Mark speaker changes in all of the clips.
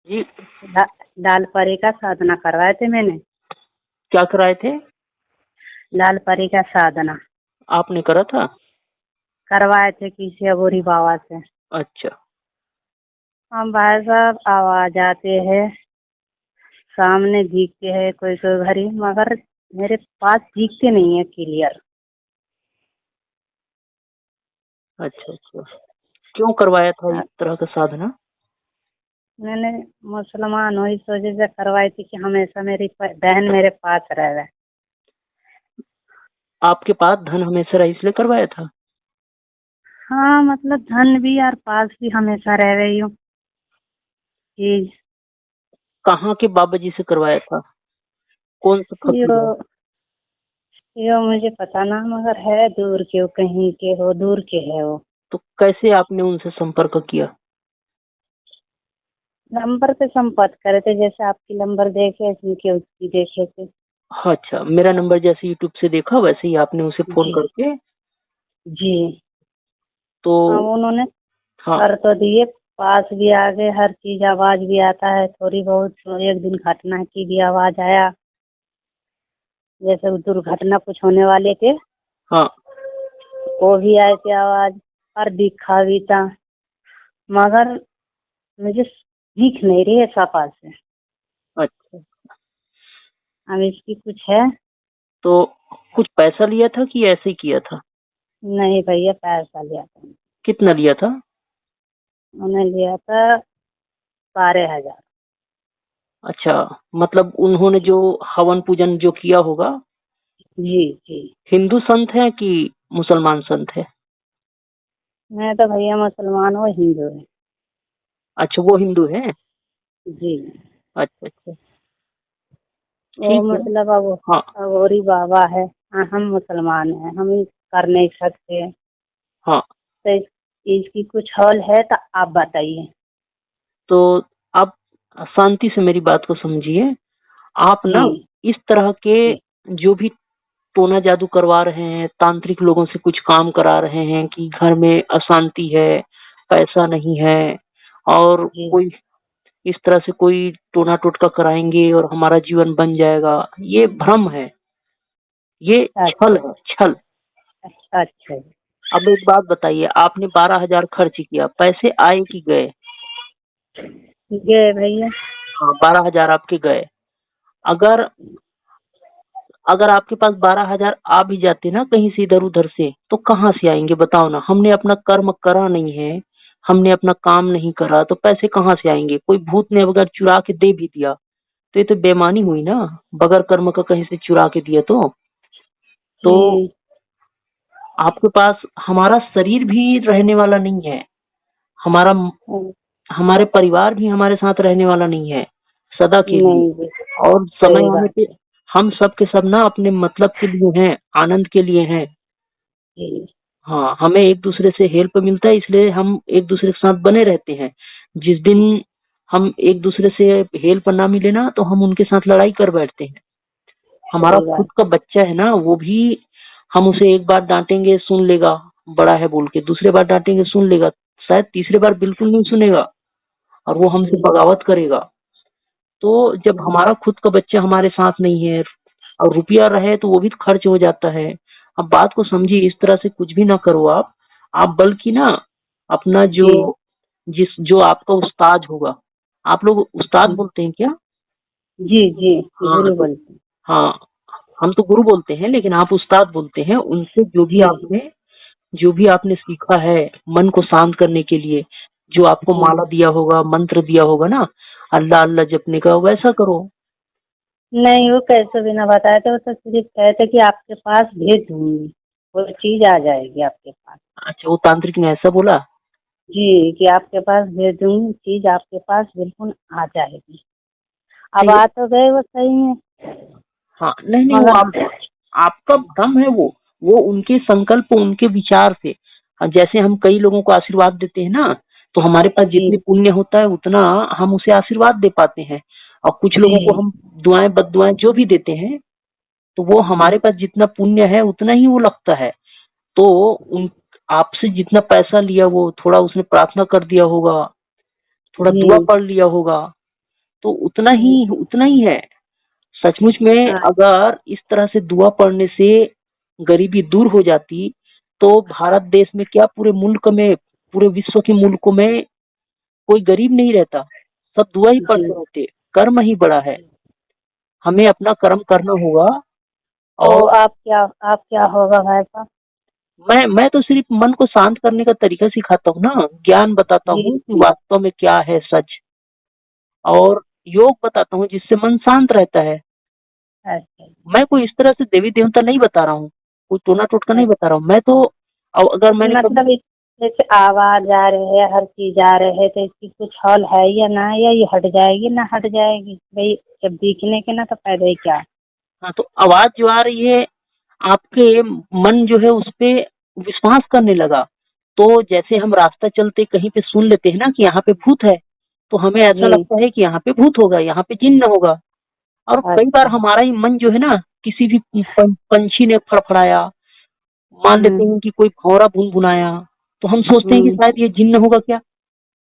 Speaker 1: जी।
Speaker 2: लाल परी का साधना करवाए थे मैंने।
Speaker 1: क्या कराए थे?
Speaker 2: लाल परी का साधना
Speaker 1: आपने करा था?
Speaker 2: करवाए थे किसी अबोरी बाबा से।
Speaker 1: अच्छा।
Speaker 2: हम भाई साहब आवाज आते हैं, सामने दिखते हैं कोई कोई घड़ी, मगर मेरे पास दिखते नहीं है क्लियर।
Speaker 1: अच्छा अच्छा। क्यों करवाया था इस तरह का साधना?
Speaker 2: मैंने मुसलमान हूँ इस वजह से करवाई थी कि हमेशा मेरी बहन मेरे पास रहे।
Speaker 1: आपके पास धन हमेशा रहे इसलिए करवाया था?
Speaker 2: हाँ, मतलब धन भी और पास भी हमेशा रह रही हूँ चीज।
Speaker 1: कहाँ के बाबा जी से करवाया था? कौन सा
Speaker 2: यो
Speaker 1: फकीर है?
Speaker 2: यो मुझे पता ना, मगर है दूर के, वो कहीं के हो, दूर के है वो।
Speaker 1: तो कैसे आपने उनसे संपर्क किया?
Speaker 2: नंबर पे संपर्क करे थे, जैसे आपकी नंबर देखे उनके उसकी देखे थे।
Speaker 1: अच्छा, मेरा नंबर जैसे यूट्यूब से देखा वैसे ही आपने उसे फोन
Speaker 2: जी
Speaker 1: करके।
Speaker 2: जी।
Speaker 1: तो
Speaker 2: अब उन्होंने
Speaker 1: हाँ।
Speaker 2: कर तो दिए, पास भी आ गए, हर चीज आवाज भी आता है थोड़ी बहुत। तो एक दिन घटना की भी आवाज आया, जैसे वो दुर्घटना कुछ होने वाले थे,
Speaker 1: हाँ।
Speaker 2: वो भी आए थे आवाज, और दिखा भी था, मगर मुझे दिख नहीं रही है सफा से।
Speaker 1: अच्छा।
Speaker 2: अब इसकी कुछ है।
Speaker 1: तो कुछ पैसा लिया था कि ऐसे ही किया था?
Speaker 2: नहीं भैया, पैसा लिया था।
Speaker 1: कितना लिया था?
Speaker 2: उन्हें लिया था 12,000।
Speaker 1: अच्छा, मतलब उन्होंने जो हवन पूजन जो किया होगा।
Speaker 2: जी जी।
Speaker 1: हिंदू संत है कि मुसलमान संत है?
Speaker 2: मैं तो भैया मुसलमान हूँ, हिंदू है।
Speaker 1: अच्छा, वो हिंदू है।
Speaker 2: जी।
Speaker 1: अच्छा अच्छा।
Speaker 2: वो
Speaker 1: ठीक है।
Speaker 2: मतलब अब
Speaker 1: हाँ
Speaker 2: अघोरी बाबा है। हम मुसलमान हैं, हम कर नहीं सकते।
Speaker 1: हाँ।
Speaker 2: तो इसकी कुछ हल है तो आप बताइए।
Speaker 1: तो आप शांति से मेरी बात को समझिए। आप
Speaker 2: जी
Speaker 1: ना इस तरह के
Speaker 2: जी
Speaker 1: जो भी टोना जादू करवा रहे हैं, तांत्रिक लोगों से कुछ काम करा रहे हैं कि घर में अशांति है, पैसा नहीं है, और
Speaker 2: जी।
Speaker 1: कोई इस तरह से कोई टोना टोटका कराएंगे और हमारा जीवन बन जाएगा, ये भ्रम है, ये छल
Speaker 2: अच्छा
Speaker 1: है, छल।
Speaker 2: अच्छा अच्छा जी।
Speaker 1: अब एक बात बताइए, आपने 12,000 खर्च किया, पैसे आए कि गए?
Speaker 2: गए भैया।
Speaker 1: हाँ, 12,000 आपके गए। अगर अगर आपके पास 12,000 आ भी जाते ना कहीं से इधर उधर से, तो कहाँ से आएंगे बताओ ना? हमने अपना कर्म करा नहीं है, हमने अपना काम नहीं करा, तो पैसे कहाँ से आएंगे? कोई भूत ने अगर चुरा के दे भी दिया तो ये तो बेईमानी हुई ना, बगैर कर्म का कहीं से चुरा के दिया तो
Speaker 2: जी।
Speaker 1: आपके पास हमारा शरीर भी रहने वाला नहीं है, हमारा हमारे परिवार भी हमारे साथ रहने वाला नहीं है सदा के लिए।
Speaker 2: नहीं जी,
Speaker 1: और समय
Speaker 2: सही
Speaker 1: आने
Speaker 2: बात
Speaker 1: पे
Speaker 2: है।
Speaker 1: हम सब के सब ना अपने मतलब के लिए हैं, आनंद के लिए हैं।
Speaker 2: जी
Speaker 1: हाँ, हमें एक दूसरे से हेल्प मिलता है इसलिए हम एक दूसरे के साथ बने रहते हैं। जिस दिन हम एक दूसरे से हेल्प ना मिले ना तो हम उनके साथ लड़ाई कर बैठते हैं। हमारा
Speaker 2: सही
Speaker 1: खुद
Speaker 2: बात।
Speaker 1: का बच्चा है ना, वो भी हम उसे एक बार डांटेंगे सुन लेगा, बड़ा है बोल के, दूसरे बार डांटेंगे सुन लेगा, शायद तीसरे बार बिल्कुल नहीं सुनेगा और वो हमसे
Speaker 2: जी
Speaker 1: बगावत करेगा। तो जब
Speaker 2: जी
Speaker 1: हमारा खुद का बच्चा हमारे साथ नहीं है और रुपया रहे तो वो भी खर्च हो जाता है। अब बात को समझिए, इस तरह से कुछ भी ना करो आप बल्कि ना अपना जो
Speaker 2: जी
Speaker 1: जो आपका उस्ताद होगा, आप लोग उस्ताद बोलते हैं क्या?
Speaker 2: जी जी।
Speaker 1: हाँ
Speaker 2: गुरु
Speaker 1: तो
Speaker 2: बोलते हैं।
Speaker 1: हाँ, हम तो गुरु बोलते हैं लेकिन आप उस्ताद बोलते हैं, उनसे
Speaker 2: जी
Speaker 1: जो भी आपने सीखा है मन को शांत करने के लिए, जो आपको
Speaker 2: जी।
Speaker 1: माला दिया होगा, मंत्र दिया होगा ना, अल्लाह अल्लाह जपने का, वैसा करो।
Speaker 2: नहीं, वो कैसे भी ना बताए थे, वो तो सिर्फ कहते कि आपके पास भेज दूंगी, वो चीज आ जाएगी आपके पास।
Speaker 1: अच्छा, वो तांत्रिक ने ऐसा बोला?
Speaker 2: जी, कि आपके पास भेज दूंगी, चीज आपके पास बिल्कुल आ जाएगी। अब
Speaker 1: नहीं।
Speaker 2: आ तो गए वो सही में,
Speaker 1: हाँ, नहीं नहीं, वो
Speaker 2: मगर
Speaker 1: आपका भ्रम है वो उनके संकल्प, उनके विचार से। हाँ, जैसे हम कई लोगों को आशीर्वाद देते हैं ना, तो हमारे पास
Speaker 2: जी
Speaker 1: जितनी पुण्य होता है उतना हम उसे आशीर्वाद दे पाते हैं। और कुछ लोगों को
Speaker 2: जी
Speaker 1: हम दुआएं बददुआएं जो भी देते हैं, तो वो
Speaker 2: जी
Speaker 1: हमारे पास जितना पुण्य है उतना ही वो लगता है। तो उन आपसे जितना पैसा लिया वो थोड़ा उसने प्रार्थना कर दिया होगा, थोड़ा दुआ
Speaker 2: जी
Speaker 1: पढ़ लिया होगा, तो उतना ही है। सचमुच में
Speaker 2: हाँ
Speaker 1: अगर इस तरह से दुआ पढ़ने से गरीबी दूर हो जाती तो भारत देश में क्या पूरे मुल्क में, पूरे विश्व के मुल्कों में कोई गरीब नहीं रहता, सब दुआ ही
Speaker 2: जी।
Speaker 1: पढ़ते रहते। कर्म ही बड़ा है, हमें अपना कर्म करना होगा।
Speaker 2: तो
Speaker 1: और
Speaker 2: आप क्या होगा भाई साहब?
Speaker 1: मैं तो सिर्फ मन को शांत करने का तरीका सिखाता हूँ ना, ज्ञान बताता
Speaker 2: जी
Speaker 1: हूँ कि
Speaker 2: जी।
Speaker 1: वास्तव में क्या है सच, और योग बताता हूँ जिससे मन शांत रहता है।
Speaker 2: अच्छा
Speaker 1: मैं कोई इस तरह से देवी देवता नहीं बता रहा हूँ, कोई टोना टोटका नहीं
Speaker 2: अच्छा।
Speaker 1: बता रहा हूँ मैं तो। अब अगर मैंने कभी,
Speaker 2: मतलब जैसे आवाज आ रही है, हर चीज आ रहे है, तो इसकी कुछ हल है या ना, या ये हट जाएगी ना हट जाएगी भाई? जब दिखने के ना तो फायदा ही क्या?
Speaker 1: हाँ तो आवाज जो आ रही है, आपके मन जो है उस पे विश्वास करने लगा। तो जैसे हम रास्ता चलते कहीं पे सुन लेते हैं ना कि यहाँ पे भूत है, तो हमें ऐसा
Speaker 2: जी।
Speaker 1: लगता है कि यहाँ पे भूत होगा, यहाँ पे जिन्न होगा। और कई बार
Speaker 2: अच्छा।
Speaker 1: हमारा ही मन जो है ना, किसी भी पंछी ने फड़फड़ाया, मान लेते
Speaker 2: हम्म
Speaker 1: हैं कि कोई भौरा भुनभुनाया, तो हम सोचते हैं कि
Speaker 2: हम्म।
Speaker 1: शायद ये जिन्न होगा क्या,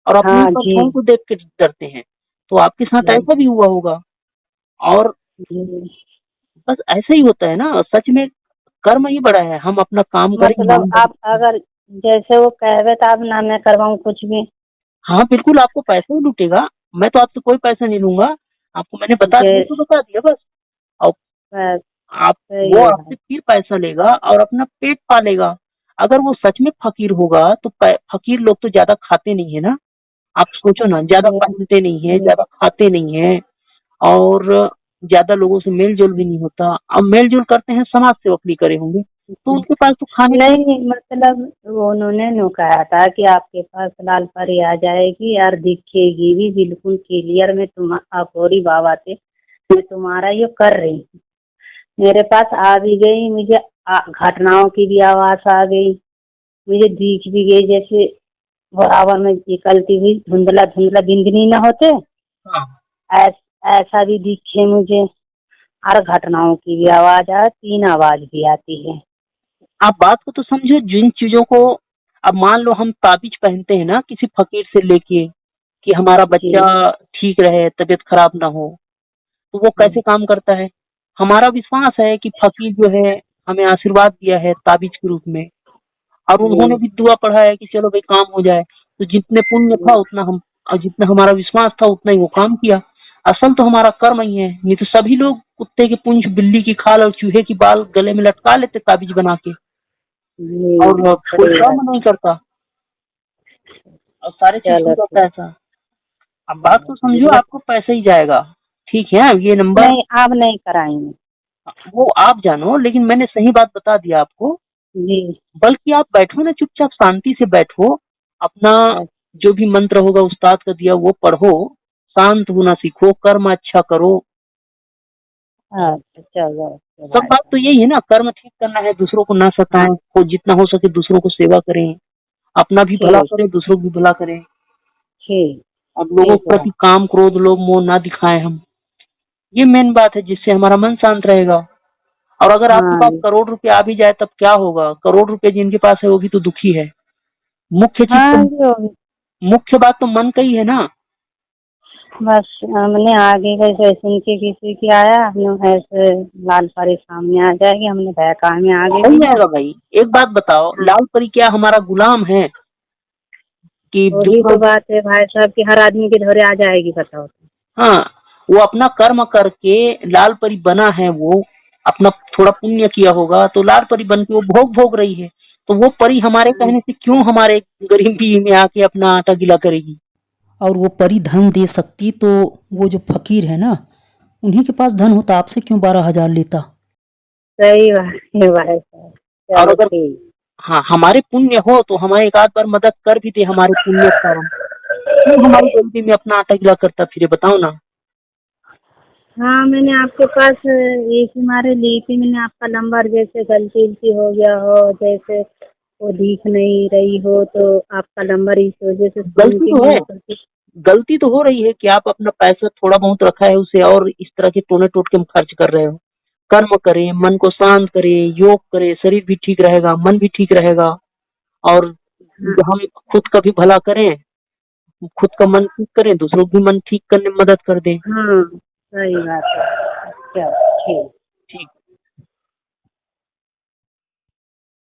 Speaker 1: और अपनी ही
Speaker 2: हाँ जी
Speaker 1: परछाई को देख के डरते हैं। तो आपके साथ
Speaker 2: जी
Speaker 1: ऐसा भी हुआ होगा। और
Speaker 2: जी।
Speaker 1: बस ऐसा ही होता है ना, सच में कर्म ही बड़ा है, हम अपना काम करें
Speaker 2: मतलब
Speaker 1: ईमानदारी
Speaker 2: आप
Speaker 1: से।
Speaker 2: अगर जैसे वो कहवे तो आप ना मैं करवाऊँ कुछ भी?
Speaker 1: हाँ बिल्कुल, आपको पैसा ही लूटेगा, मैं तो आपसे कोई पैसा नहीं लूंगा। आपको मैंने बता दिया तो
Speaker 2: जैसे
Speaker 1: बता दिया बस। और आप,
Speaker 2: सही
Speaker 1: वो
Speaker 2: है
Speaker 1: आपसे
Speaker 2: भाई।
Speaker 1: फिर पैसा लेगा और अपना पेट पालेगा। अगर वो सच में फकीर होगा तो फकीर लोग तो ज्यादा खाते नहीं है ना, आप सोचो ना, ज्यादा
Speaker 2: जी
Speaker 1: पहनते नहीं है,
Speaker 2: जी
Speaker 1: ज्यादा खाते नहीं है, और ज्यादा लोगों से मेल जोल भी नहीं होता। अब मेल जोल करते हैं, समाज सेवक करे होंगे, तो
Speaker 2: जी।
Speaker 1: उनके पास तो खाने के
Speaker 2: नहीं मतलब वो उन्होंने नो कहा था कि आपके पास लाल परी आ जाएगी और दिखेगी भी बिल्कुल क्लियर में, तुम अखोरी बाबा थे, मैं तुम्हारा ये कर रही हूँ। मेरे पास आ भी गई, मुझे घटनाओं की भी आवाज आ गई, मुझे दिख भी गई, जैसे बराबर में निकलती हुई धुंधला धुंधला बिंदनी न होते,
Speaker 1: हाँ,
Speaker 2: ऐसा भी दिखे मुझे। और घटनाओं की भी आवाज आ, तीन आवाज भी आती है।
Speaker 1: आप बात को तो समझो, जिन चीजों को, अब मान लो हम ताबीज पहनते हैं ना किसी फकीर से लेके कि हमारा
Speaker 2: जी
Speaker 1: बच्चा ठीक रहे, तबीयत खराब ना हो, तो वो कैसे काम करता है? हमारा विश्वास है कि फकीर जो है हमें आशीर्वाद दिया है ताबीज के रूप में, और उन्होंने
Speaker 2: जी
Speaker 1: भी दुआ पढ़ा है कि चलो भाई काम हो जाए। तो जितने पुण्य था
Speaker 2: जी
Speaker 1: उतना हम, और जितना हमारा विश्वास था उतना ही वो काम किया। असल तो हमारा कर्म ही है, नहीं तो सभी लोग कुत्ते की पूंछ, बिल्ली की खाल और चूहे की बाल गले में लटका लेते ताबीज बना के, और
Speaker 2: जी।
Speaker 1: कोई
Speaker 2: सही
Speaker 1: कर्म
Speaker 2: बात।
Speaker 1: नहीं करता, और सारे चीज
Speaker 2: चलो
Speaker 1: छूटा
Speaker 2: ठीक।
Speaker 1: पैसा। अब बात तो समझो,
Speaker 2: मत
Speaker 1: आपको पैसा ही जाएगा। ठीक है, ये नंबर,
Speaker 2: नहीं, आप नहीं कराएंगे?
Speaker 1: वो आप जानो, लेकिन मैंने सही बात बता दिया आपको।
Speaker 2: जी।
Speaker 1: बल्कि आप बैठो ना, चुपचाप शांति से बैठो, अपना
Speaker 2: अच्छा
Speaker 1: जो भी मंत्र होगा उस्ताद का दिया वो पढ़ो, शांत होना सीखो, कर्म अच्छा करो।
Speaker 2: अच्छा, चलो
Speaker 1: सब
Speaker 2: भाई
Speaker 1: बात तो
Speaker 2: साहब।
Speaker 1: यही है ना, कर्म ठीक करना है, दूसरों को ना
Speaker 2: हाँ
Speaker 1: सताएं, को जितना हो सके दूसरों को सेवा करें, अपना भी भला
Speaker 2: ठीक
Speaker 1: करें, दूसरों को भी भला करें,
Speaker 2: ठीक
Speaker 1: और लोगों
Speaker 2: ठीक
Speaker 1: के
Speaker 2: है भाई।
Speaker 1: प्रति काम क्रोध लोभ मोह ना दिखाएं हम। ये मेन बात है, जिससे हमारा मन शांत रहेगा। और अगर आपके
Speaker 2: हाँ
Speaker 1: पास
Speaker 2: जी।
Speaker 1: करोड़ रुपए आ भी जाए तब क्या होगा, करोड़ रुपए जिनके पास है वो भी तो दुखी है। मुख्य चीज तो,
Speaker 2: हाँ जी होगी।
Speaker 1: मुख्य बात तो मन का ही है ना।
Speaker 2: बस हमने आगे कैसे सुन के किसी की आया, हमने ऐसे लाल परी सामने आ जाएगी, हमने बहका में आगे
Speaker 1: हो
Speaker 2: भैया।
Speaker 1: जाएगा भाई। एक बात बताओ,
Speaker 2: हाँ,
Speaker 1: लाल परी क्या हमारा गुलाम है कि
Speaker 2: वही तो
Speaker 1: दूसरों,
Speaker 2: बात है भाई साहब कि हर आदमी के धोरे आ जाएगी, बताओ।
Speaker 1: हाँ, वो अपना कर्म करके लाल परी बना है, वो अपना थोड़ा पुण्य किया होगा तो लाल परी बन के वो भोग भोग रही है। तो वो परी हमारे कहने से क्यों हमारे गरीबी में आके अपना आटा गीला करेगी? और वो परी धन दे सकती तो वो जो फकीर है ना, उन्हीं के पास धन होता, आपसे क्यों 12,000 लेता?
Speaker 2: सही बात है भाई साहब।
Speaker 1: और
Speaker 2: चलो
Speaker 1: अगर,
Speaker 2: ठीक।
Speaker 1: हाँ, हमारे पुण्य हो तो हमारे एक आध बार मदद कर भी दे हमारे पुण्य के कारण, क्यों हमारी गरीबी में अपना आटा गीला करता फिर, बताओ ना।
Speaker 2: हाँ मैंने आपके पास एक ही मारे ली थी, मैंने आपका नंबर, जैसे गलती उलती हो गया हो, जैसे वो दिख नहीं रही हो, तो आपका नंबर इस वजह से सुन
Speaker 1: गलती
Speaker 2: के
Speaker 1: तो है,
Speaker 2: मैंने सोची।
Speaker 1: गलती तो हो रही है कि आप अपना पैसा थोड़ा बहुत रखा है उसे और इस तरह के टोने टोटके में खर्च कर रहे हो। कर्म करें, मन को शांत करें, योग करें, शरीर भी ठीक रहेगा, मन भी ठीक रहेगा, और
Speaker 2: हाँ
Speaker 1: हम खुद का भी भला करें, खुद का मन ठीक करें, दूसरों की मन ठीक करने में मदद कर दें।
Speaker 2: हाँ, सही बात है। चलो ठीक।
Speaker 1: ठीक।